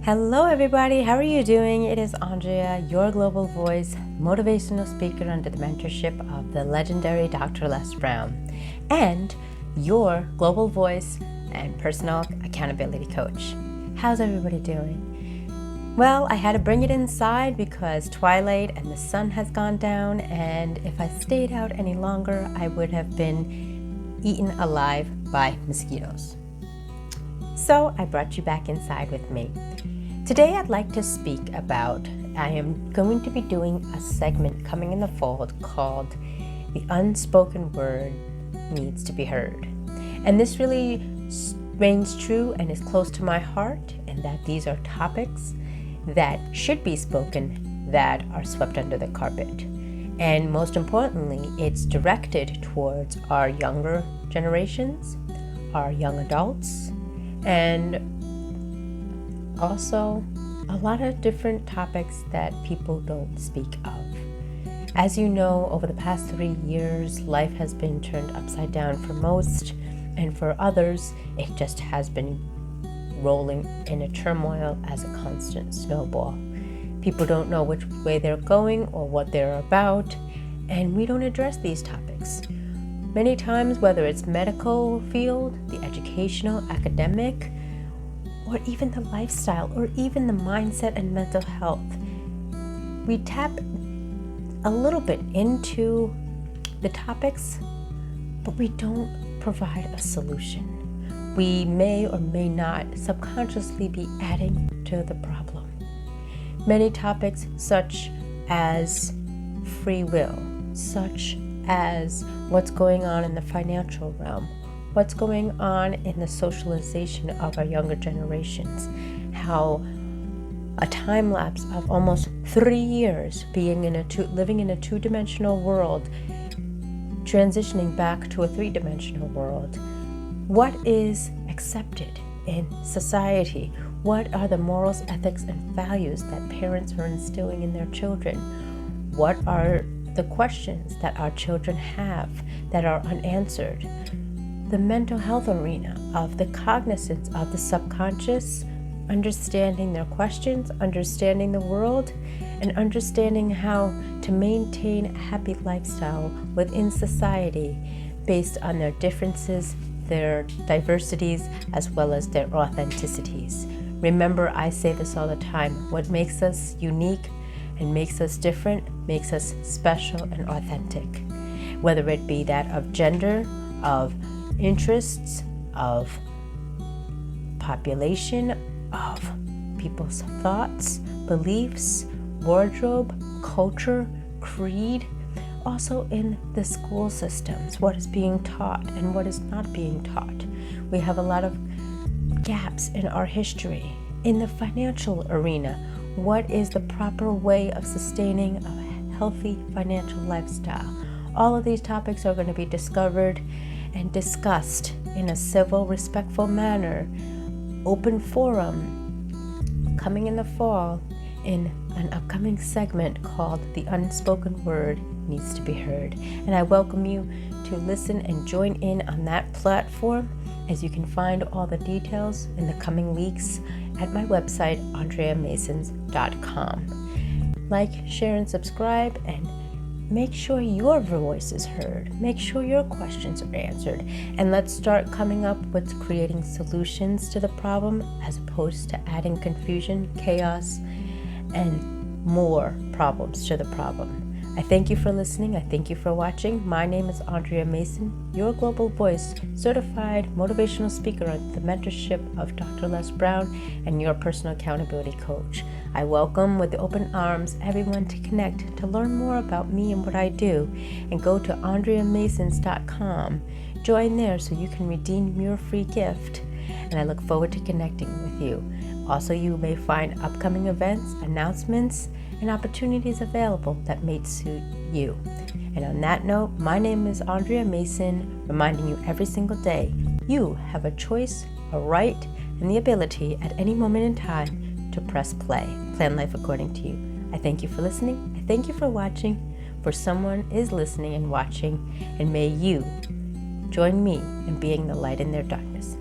Hello everybody, how are you doing? It is Andrea, your global voice, motivational speaker under the mentorship of the legendary Dr. Les Brown, and your global voice and personal accountability coach. How's everybody doing? Well, I had to bring it inside because twilight and the sun has gone down, and if I stayed out any longer, I would have been eaten alive by mosquitoes. So I brought you back inside with me. Today I'd like to speak about, I am going to be doing a segment coming in the fall called The Unspoken Word Needs to be Heard. And this really reigns true and is close to my heart, in that these are topics that should be spoken that are swept under the carpet. And most importantly, it's directed towards our younger generations, our young adults, and also a lot of different topics that people don't speak of. As you know, over the past 3 years, life has been turned upside down for most, and for others, it just has been rolling in a turmoil as a constant snowball. People don't know which way they're going or what they're about, and we don't address these topics. Many times, whether it's medical field, the educational, academic, or even the lifestyle, or even the mindset and mental health, we tap a little bit into the topics, but we don't provide a solution. We may or may not subconsciously be adding to the problem. Many topics such as free will, such as what's going on in the financial realm, what's going on in the socialization of our younger generations, how a time lapse of almost 3 years living in a two-dimensional world, transitioning back to a three-dimensional world. What is accepted in society? What are the morals, ethics, and values that parents are instilling in their children? What are the questions that our children have that are unanswered? The mental health arena of the cognizance of the subconscious, understanding their questions, understanding the world, and understanding how to maintain a happy lifestyle within society based on their differences, their diversities, as well as their authenticities. Remember, I say this all the time, what makes us unique and makes us different makes us special and authentic. Whether it be that of gender, of interests, of population, of people's thoughts, beliefs, wardrobe, culture, creed, also in the school systems, what is being taught and what is not being taught. We have a lot of gaps in our history. In the financial arena, what is the proper way of sustaining a healthy financial lifestyle? All of these topics are going to be discovered and discussed in a civil, respectful manner, open forum, coming in the fall in an upcoming segment called The Unspoken Word Needs to be Heard. And I welcome you to listen and join in on that platform, as you can find all the details in the coming weeks at my website, andreamasons.com. Like, share, and subscribe, and make sure your voice is heard. Make sure your questions are answered. And let's start coming up with creating solutions to the problem, as opposed to adding confusion, chaos, and more problems to the problem. I thank you for listening. I thank you for watching. My name is Andrea Mason, your global voice, certified motivational speaker under the mentorship of Dr. Les Brown, and your personal accountability coach. I welcome with open arms everyone to connect, to learn more about me and what I do, and go to andreamasons.com. Join there so you can redeem your free gift, and I look forward to connecting with you. Also, you may find upcoming events, announcements, and opportunities available that may suit you. And on that note, my name is Andrea Mason, reminding you every single day, you have a choice, a right, and the ability at any moment in time to press play. Plan life according to you. I thank you for listening. I thank you for watching. For someone is listening and watching, and may you join me in being the light in their darkness.